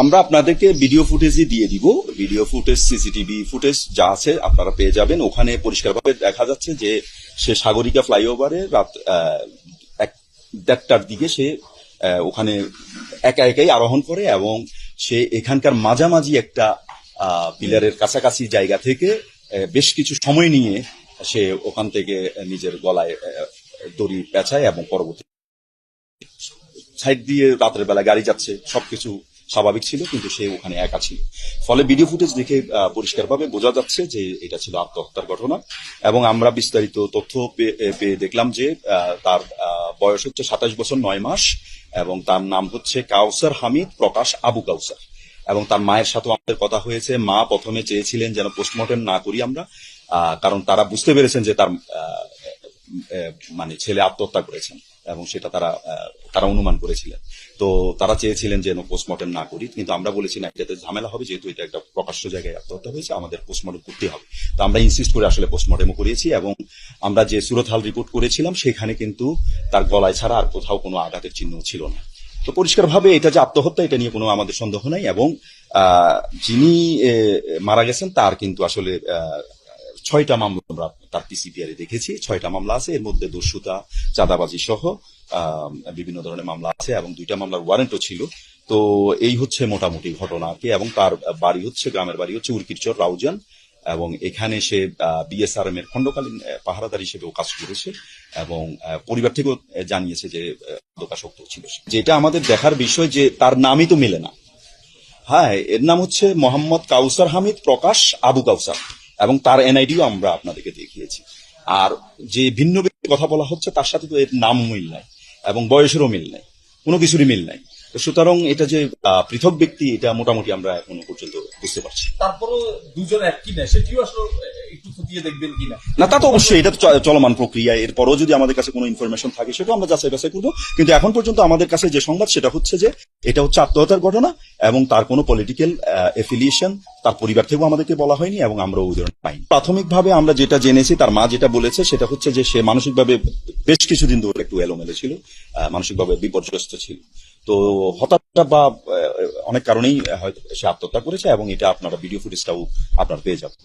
আমরা আপনাদেরকে ভিডিও ফুটেজই দিয়ে দিব। ভিডিও ফুটেজ, সিসিটিভি ফুটেজ যা আছে আপনারা পেয়ে যাবেন। ওখানে পরিষ্কারভাবে দেখা যাচ্ছে যে সে সাগরিকা ফ্লাইওভারে রাত 1-1:30টার দিকে সে ওখানে একা একাই আরোহণ করে এবং সে এখানকার মাঝামাঝি একটা পিলারের কাছাকাছি জায়গা থেকে বেশ কিছু সময় নিয়ে সে ওখান থেকে নিজের গলায় দড়ি পেঁচায় এবং পরবর্তী সাইড দিয়ে রাতের বেলা গাড়ি যাচ্ছে, সবকিছু স্বাভাবিক ছিল, কিন্তু সে ওখানে একা ছিল। ফলে ভিডিও ফুটেজ দেখে পরিষ্কারভাবে বোঝা যাচ্ছে যে এটা ছিল আত্মহত্যার ঘটনা। এবং আমরা বিস্তারিত তথ্য পেয়ে দেখলাম যে তার বয়স হচ্ছে 27 বছর 9 মাস এবং তার নাম হচ্ছে কাউসার হামিদ প্রকাশ আবু কাউসার। এবং তার মায়ের সাথেও আমাদের কথা হয়েছে। মা প্রথমে চেয়েছিলেন যেন পোস্টমর্টেম না করি আমরা, কারণ তারা বুঝতে পেরেছেন যে তার মানে ছেলে আত্মহত্যা করেছেন এবং সেটা তারা অনুমান করেছিলেন। তো তারা চেয়েছিলেন যেন পোস্টমর্টেম না করি, কিন্তু আমরা বলেছি না, এটাতে ঝামেলা হবে, যেহেতু এটা একটা প্রকাশ্য জায়গায় আত্মহত্যা হয়েছে, আমাদের পোস্টমর্টেম করতে হবে। তো আমরা ইনসিস্ট করে আসলে পোস্টমর্টেমও করিয়েছি এবং আমরা যে সুরতহাল রিপোর্ট করেছিলাম সেখানে কিন্তু তার গলায় ছাড়া আর কোথাও কোনো আঘাতের চিহ্ন ছিল না। তো পরিষ্কারভাবে এটা যে আত্মহত্যা, এটা নিয়ে কোনো আমাদের সন্দেহ নাই। এবং যিনি মারা গেছেন তার কিন্তু আসলে 6টা মামলা আমরা তার পিসিপিআরে দেখেছি। 6টা মামলা আছে, এর মধ্যে দস্যুতা, চাঁদাবাজি সহ বিভিন্ন ধরনের মামলা আছে এবং 2টা মামলার ওয়ারেন্টও ছিল। তো এই হচ্ছে মোটামুটি ঘটনা কি। এবং তার বাড়ি হচ্ছে, গ্রামের বাড়ি হচ্ছে উর্কিরচর রাউজান, এবং এখানে সে বিএসআরএম এর খণ্ডকালীন পাহারাদার হিসেবেও কাজ করেছে এবং পরিবার থেকেও জানিয়েছে যে দোকাশক্ত ছিল। যেটা আমাদের দেখার বিষয় যে তার নামই তো মেলে না। হ্যাঁ, এর নাম হচ্ছে মোহাম্মদ কাউসার হামিদ প্রকাশ আবু কাউসার এবং তার এনআইডিও আমরা আপনাদেরকে দেখিয়েছি। আর যে ভিন্ন ব্যক্তি কথা বলা হচ্ছে তার সাথে তো এর নাম মিল নাই এবং বয়সেরও মিল নাই, কোনো কিছুরই মিল নাই। তো সুতরাং এটা যে পৃথক ব্যক্তি, এটা মোটামুটি আমরা এখনো পর্যন্ত বুঝতে পারছি। তারপরও দুজন এক কিনা সেটিও আসলে একটু খতিয়ে দেখবেন কিনা। না, তা তো অবশ্যই, এটা তো চলমান প্রক্রিয়া। এরপরও যদি আমাদের কাছে কোনো ইনফরমেশন থাকে সেটাও আমরা যাচাই বাছাই করবো। কিন্তু এখন পর্যন্ত আমাদের কাছে যে সংবাদ সেটা হচ্ছে যে এটা হচ্ছে আত্মহত্যার ঘটনা এবং তার কোনো পলিটিক্যাল এফিলিয়েশন তার পরিবার থেকেও আমাদেরকে বলা হয়নি এবং আমরা ওই ধরনের পাইনি। প্রাথমিকভাবে আমরা যেটা জেনেছি, তার মা যেটা বলেছে সেটা হচ্ছে যে সে মানসিকভাবে বেশ কিছুদিন ধরে একটু এলোমেলো ছিল, মানসিকভাবে বিপর্যস্ত ছিল। তো হঠাৎ বা অনেক কারণেই হয়তো সে আত্মহত্যা করেছে এবং এটা আপনারা ভিডিও ফুটেজটাও আপনারা পেয়ে যাবেন।